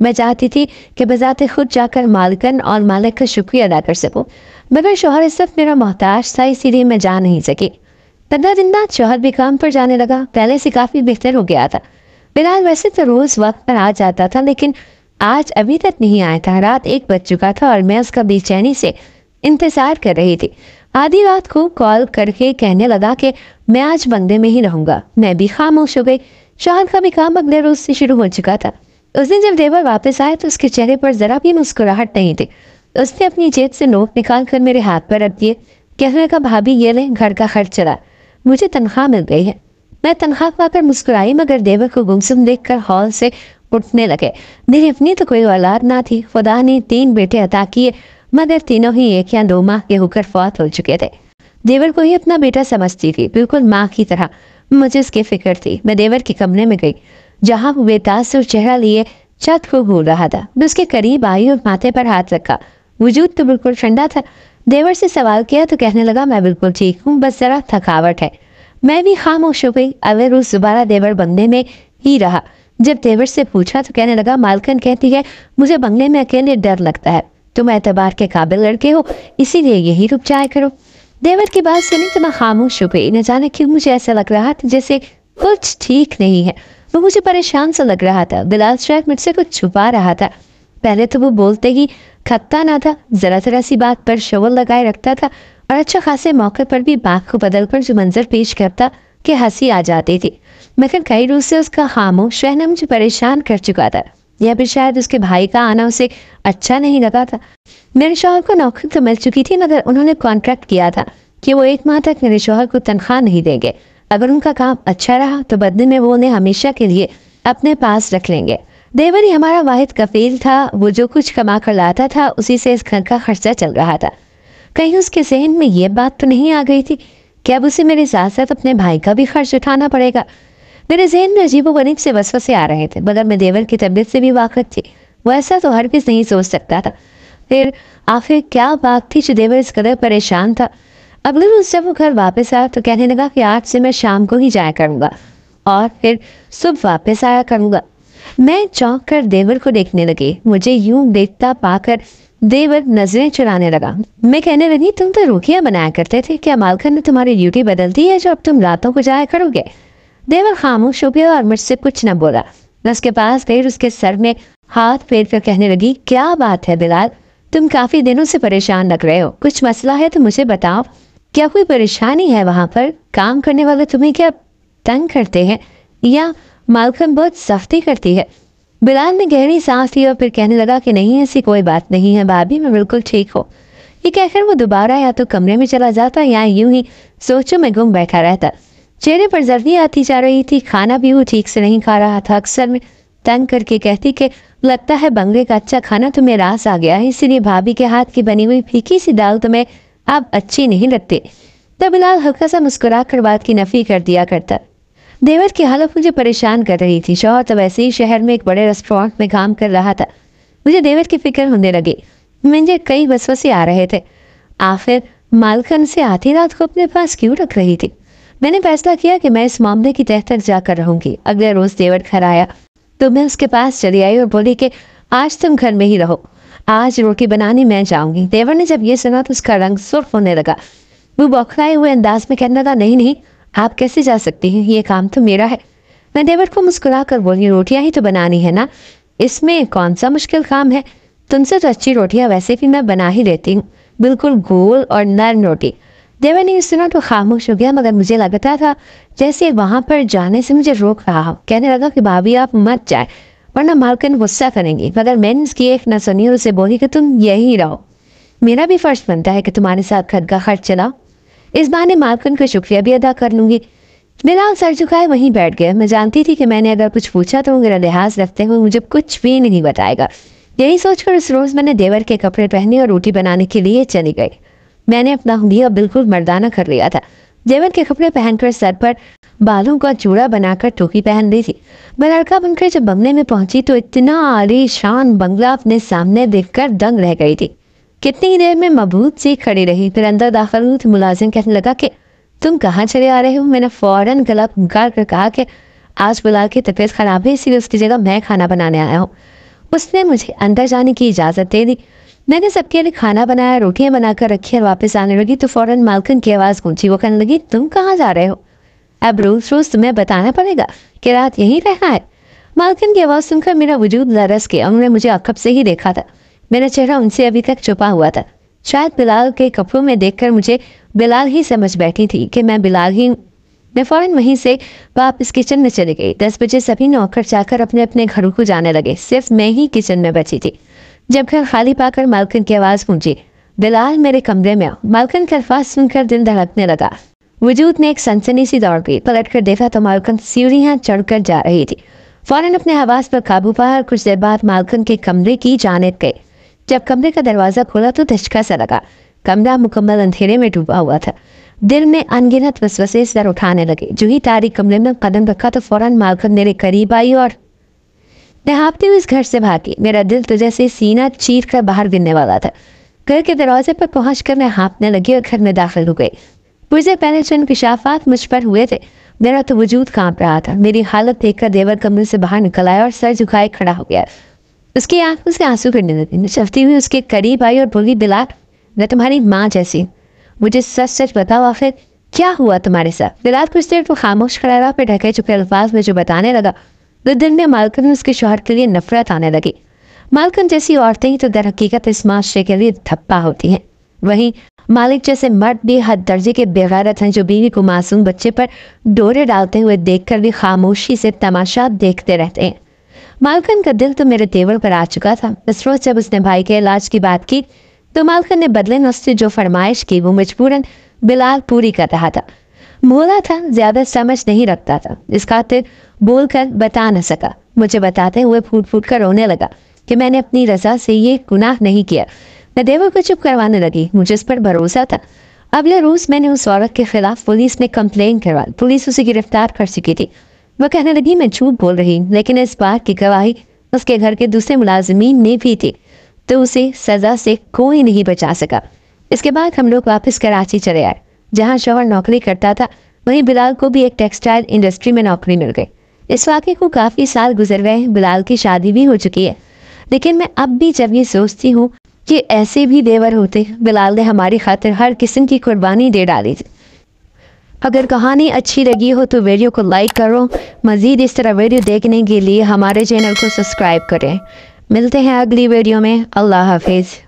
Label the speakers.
Speaker 1: میں چاہتی تھی کہ بذات خود جا کر مالکن اور مالک کا شکریہ ادا کر سکوں، مگر شوہر اس وقت میرا محتاج تھا، اسی لیے میں جا نہیں سکی۔ 15 دن بعد شوہر بھی کام پر جانے لگا، پہلے سے کافی بہتر ہو گیا تھا۔ بلال ویسے تو روز وقت پر آ جاتا تھا، لیکن آج ابھی تک نہیں آیا تھا۔ رات 1 بج چکا تھا اور میں اس کا بے چینی سے انتظار کر رہی تھی۔ آدھی رات کو کال کر کے کہنے لگا کہ میں آج بنگلے میں ہی رہوں گا۔ میں بھی خاموش ہو گئی۔ شوہر کا بھی کام اگلے روز سے شروع ہو چکا تھا۔ اس دن جب دیور واپس آئے تو اس کے چہرے پر ذرا بھی مسکراہٹ نہیں تھی۔ اس نے اپنی جیب سے نوٹ نکال کر میرے ہاتھ پر رکھ دیے۔ کہنے لگا بھابی یہ لیں، گھر کا خرچ چلا، مجھے تنخواہ مل گئی ہے۔ میں تنخواہ پا کر مسکرائی، مگر دیور کو گمسم دیکھ کر ہال سے اٹھنے لگے۔ میری اپنی تو کوئی اولاد نہ تھی، خدا نے 3 بیٹے عطا کیے، مگر تینوں ہی 1 یا 2 ماہ کے ہو کر فوت ہو چکے تھے۔ دیور کو ہی اپنا بیٹا سمجھتی تھی، بالکل ماں کی طرح۔ مجھے اس کی فکر تھی۔ میں دیور کے کمرے میں گئی، جہاں وہ بے تاثر چہرہ لیے چھت کو گھول رہا تھا۔ میں اس کے قریب آئی اور ماتھے پر ہاتھ رکھا۔ وجود تو بالکل ٹھنڈا تھا۔ دیور سے سوال کیا تو کہنے لگا میں بالکل ٹھیک ہوں، بس ذرا تھکاوٹ ہے۔ میں بھی خاموش ہو گئی۔ اگلے روز دوبارہ دیور بنگلے میں ہی رہا۔ جب دیور سے پوچھا تو کہنے لگا مالکن کہتی ہے مجھے بنگلے میں اکیلے ڈر لگتا ہے، تم اعتبار کے قابل لڑکے ہو، اسی لیے یہی رک جایا کرو۔ دیور کی بات سنی تو میں خاموش ہو گئی۔ نہ جانے کیوں مجھے ایسا لگ رہا تھا جیسے کچھ ٹھیک نہیں ہے۔ وہ مجھے پریشان سا لگ رہا تھا۔ بلال شاید مجھ سے کچھ چھپا رہا تھا۔ پہلے تو وہ بولتے ہی کھپتا نہ تھا، ذرا ذرا سی بات پر شغل لگائے رکھتا تھا، اور اچھا خاصے موقع پر بھی بات کو بدل کر جو منظر پیش کرتا کہ ہنسی آ جاتی تھی۔ مگر کئی روز سے اس کا خاموش رہنا مجھے پریشان کر چکا تھا، یا پھر شاید اس کے بھائی کا آنا اسے اچھا نہیں لگا تھا۔ میرے شوہر کو نوکری تو مل چکی تھی، مگر انہوں نے کانٹریکٹ کیا تھا کہ وہ 1 ماہ تک میرے شوہر کو تنخواہ نہیں دیں گے۔ اگر ان کا کام اچھا رہا تو بدلے میں وہ انہیں ہمیشہ کے لیے اپنے پاس رکھ لیں گے۔ دیور ہی ہمارا واحد کفیل تھا، وہ جو کچھ کما کر لاتا تھا اسی سے اس گھر کا خرچہ چل رہا تھا۔ کہیں اس کے ذہن میں یہ بات تو نہیں آ گئی تھی کہ اب اسے میرے ساتھ ساتھ اپنے بھائی کا بھی خرچ اٹھانا پڑے گا۔ میرے ذہن میں عجیب و غریب سے وسوسے آ رہے تھے، مگر میں دیور کی طبیعت سے بھی واقف تھی۔ وہ ایسا تو ہرگز نہیں سوچ سکتا تھا۔ پھر آخر کیا بات تھی جو دیور اس قدر پریشان تھا؟ اگلے روز جب وہ گھر واپس آیا تو کہنے لگا کہ آج سے میں شام کو ہی جایا کروں گا اور پھر صبح واپس آیا کروں گا۔ میں چونک کر دیور کو دیکھنے لگی۔ مجھے یوں دیکھتا پا کر دیور نظریں چرانے لگا۔ میں کہنے لگی تم تو روٹیاں بنایا کرتے تھے، کیا مالکن نے تمہاری ڈیوٹی بدل دی ہے جو اب تم راتوں کو جایا کرو گے؟ دیور خاموش ہو گیا اور مجھ سے کچھ نہ بولا۔ میں اس کے پاس پھر اس کے سر میں ہاتھ پھیر کر کہنے لگی کیا بات ہے بلال، تم کافی دنوں سے پریشان لگ رہے ہو، کچھ مسئلہ ہے تو مجھے بتاؤ۔ کیا کوئی پریشانی ہے وہاں پر؟ کام کرنے والے تمہیں کیا تنگ کرتے ہیں یا مالکن بہت سختی کرتی ہے؟ بلال نے گہری سانس لی اور پھر کہنے لگا کہ نہیں ایسی کوئی بات نہیں ہے بھابی، میں بالکل ٹھیک ہوں۔ یہ کہہ کر وہ دوبارہ یا تو کمرے میں چلا جاتا یا یوں ہی سوچوں میں گم بیٹھا رہتا۔ چہرے پر زردی آتی جا رہی تھی، کھانا بھی وہ ٹھیک سے نہیں کھا رہا تھا۔ اکثر میں تنگ کر کے کہتی کہ لگتا ہے بنگلے کا اچھا کھانا تمہیں راس آ گیا ہے، اسی لیے بھابی کے ہاتھ کی بنی ہوئی پھیکی سی دال تمہیں اب اچھی نہیں لگتی۔ تو بلال ہلکا سا مسکرا کر بات کی نفی کر دیا کرتا۔ دیور کی حالت مجھے پریشان کر رہی تھی۔ شوہر تو ویسے ہی شہر میں ایک بڑے ریسٹورانٹ میں کام کر رہا تھا۔ مجھے دیور کی فکر ہونے لگی۔ مجھے کئی وسوسے آ رہے تھے، آخر مالکن سے آدھی رات کو اپنے پاس کیوں رکھ رہی تھی؟ میں نے فیصلہ کیا کہ میں اس معاملے کی تہ تک جا کر رہوں گی۔ اگلے روز دیور گھر آیا تو میں اس کے پاس چلی آئی اور بولی کہ آج تم گھر میں ہی رہو، آج روٹی بنانی میں جاؤں گی۔ دیور نے جب یہ سنا تو اس کا رنگ سرخ ہونے لگا۔ وہ بوکھلائے ہوئے انداز میں کہنے لگا نہیں نہیں، آپ کیسے جا سکتی ہیں، یہ کام تو میرا ہے۔ میں دیور کو مسکرا کر بولی روٹیاں ہی تو بنانی ہے نا، اس میں کون سا مشکل کام ہے؟ تم سے تو اچھی روٹیاں ویسے بھی میں بنا ہی لیتی ہوں، بالکل گول اور نرم روٹی۔ دیور نے سنا تو خاموش ہو گیا، مگر مجھے لگتا تھا جیسے وہاں پر جانے سے مجھے روک رہا ہو۔ کہنے لگا کہ بھابی آپ مت جائے ورنہ مالکن غصہ کریں گی، مگر میں نے اس کی ایک نہ سنی اور اسے بولی کہ تم یہی رہو، میرا بھی فرض بنتا ہے کہ تمہارے ساتھ گھر کا خرچ چلاؤ، اس بہانے مالکن کا شکریہ بھی ادا کر لوں گی۔ بلال سر جھکائے وہیں بیٹھ گیا۔ میں جانتی تھی کہ میں نے اگر کچھ پوچھا تو وہ میرا لحاظ رکھتے ہوئے مجھے کچھ بھی نہیں بتائے گا۔ یہی سوچ کر اس روز میں نے دیور کے کپڑے پہنے اور روٹی بنانے کے لیے چلی گئی۔ میں نے اپنا ہلیہ بالکل مردانہ کر لیا تھا۔ دیور کے کپڑے پہن کر سر پر بالوں کا چوڑا بنا کر ٹوپی پہن لی تھی۔ میں لڑکا بن کر جب بنگلے میں پہنچی تو اتنا عالی شان بنگلہ اپنے سامنے دیکھ کر دنگ رہ گئی تھی۔ کتنی دیر میں مبہوت سی کھڑی رہی، پھر اندر داخل ہوئی تو ملازم کہنے لگا کہ تم کہاں چلے آ رہے ہو؟ میں نے فوراً گلا پھنکار کر کہا کہ آج بلال کی طبیعت خراب ہے، اسی لیے اس کی جگہ میں کھانا بنانے آیا ہوں۔ اس نے مجھے اندر جانے کی اجازت دے دی۔ میں نے سب کے لیے کھانا بنایا، روٹیاں بنا کر رکھی اور واپس آنے لگی تو فوراً مالکن کی آواز گونجی۔ وہ کہنے لگی تم کہاں جا رہے ہو؟ اب روز روز تمہیں بتانا پڑے گا کہ رات یہیں رہنا ہے؟ مالکن کی آواز سن کر میرا وجود لرز گیا۔ انہوں نے مجھے عقب سے ہی دیکھا تھا، میرا چہرہ ان سے ابھی تک چھپا ہوا تھا۔ شاید بلال کے کپڑوں میں دیکھ کر مجھے بلال ہی سمجھ بیٹھی تھی کہ میں بلال ہی ہوں۔ میں فوراً وہیں سے واپس کچن میں چلی گئی۔ 10 بجے سبھی نوکر جا کر اپنے اپنے گھروں کو جانے لگے، صرف میں ہی کچن میں بچی تھی۔ جب گھر خالی پا کر مالکن کی آواز گونجی بلال میرے کمرے میں آؤ۔ مالکن کے الفاظ سن کر دل دھڑکنے لگا، وجود میں ایک سنسنی سی دوڑ گئی۔ پلٹ کر دیکھا تو مالکن سیڑھیاں چڑھ کر جا رہی تھی۔ فوراً اپنے حواس پر قابو پایا اور کچھ دیر بعد مالکن کے کمرے کی جانب گئے۔ جب کمرے کا دروازہ کھولا تو دھچکا سا لگا۔ کمرہ مکمل اندھیرے میں ڈوبا ہوا تھا۔ دل میں انگنت وسوسے سر اٹھانے لگے۔ جو ہی تاریک کمرے میں قدم رکھا تو فوراً مالکن میرے قریب آئی اور میں ہانپتی ہوئی اس گھر سے بھاگی۔ میرا دل تو جیسے سینہ چیر کر باہر گرنے والا تھا۔ گھر کے دروازے پر پہنچ کر میں ہانپنے لگی اور گھر میں داخل ہو گئی۔ مجھے پہلے جو انکشافات مجھ پر ہوئے تھے، میرا تو وجود کانپ رہا تھا۔ میری حالت دیکھ کر دیور کمرے سے باہر نکل آیا اور سر جھکائے کھڑا ہو گیا۔ اس کی آنکھوں سے آنسو گرنے لگے۔ میں چلتی ہوئی اس کے قریب آئی اور بولی بلال میں تمہاری ماں جیسی ہوں، مجھے سچ سچ بتاؤ آخر کیا ہوا تمہارے ساتھ؟ بلال کچھ دیر تو خاموش کھڑا رہا، پھر ڈھکے چپے الفاظ میں جو بتانے لگا تو دل میں مالکن اور اس کے شوہر کے لیے نفرت آنے لگی۔ مالکن جیسی عورتیں ہی تو در حقیقت اس معاشرے کے لیے دھپا ہوتی ہیں، وہیں مالک جیسے مرد بھی حد درجے کے بے غیرت ہیں جو بیوی کو معصوم بچے پر ڈورے ڈالتے ہوئے دیکھ کر بھی خاموشی سے تماشا دیکھتے رہتے ہیں۔ مالکن کا دل تو میرے تیور پر آ چکا تھا۔ اس روز جب اس نے بھائی کے علاج کی بات کی تو مالکن نے بدلے میں اس سے جو فرمائش کی وہ مجبوراً بلال پوری کر رہا تھا۔ بولا تھا، زیادہ سمجھ نہیں رکھتا تھا، اس خاطر بول کر بتا نہ سکا۔ مجھے بتاتے ہوئے پھوٹ پھوٹ کر رونے لگا کہ میں نے اپنی رضا سے یہ گناہ نہیں کیا۔ میں دیور کو چپ کروانے لگی، مجھے اس پر بھروسہ تھا۔ اگلے روز میں نے اس عورت کے خلاف پولیس میں کمپلین کروائی۔ پولیس اسے گرفتار کر چکی تھی۔ وہ کہنے لگی میں جھوٹ بول رہی، لیکن اس بات کی گواہی اس کے گھر کے دوسرے ملازمین نے بھی تھی، تو اسے سزا سے کوئی نہیں بچا سکا۔ اس کے بعد ہم لوگ واپس کراچی چلے آئے، جہاں شوہر نوکری کرتا تھا وہیں بلال کو بھی ایک ٹیکسٹائل انڈسٹری میں نوکری مل گئی۔ اس واقعے کو کافی سال گزر گئے، بلال کی شادی بھی ہو چکی ہے، لیکن میں اب بھی جب یہ سوچتی ہوں کہ ایسے بھی دیور ہوتے، بلال نے ہماری خاطر ہر قسم کی قربانی دے ڈالی تھی۔ اگر کہانی اچھی لگی ہو تو ویڈیو کو لائک کرو، مزید اس طرح ویڈیو دیکھنے کے لیے ہمارے چینل کو سبسکرائب کریں۔ ملتے ہیں اگلی ویڈیو میں، اللہ حافظ۔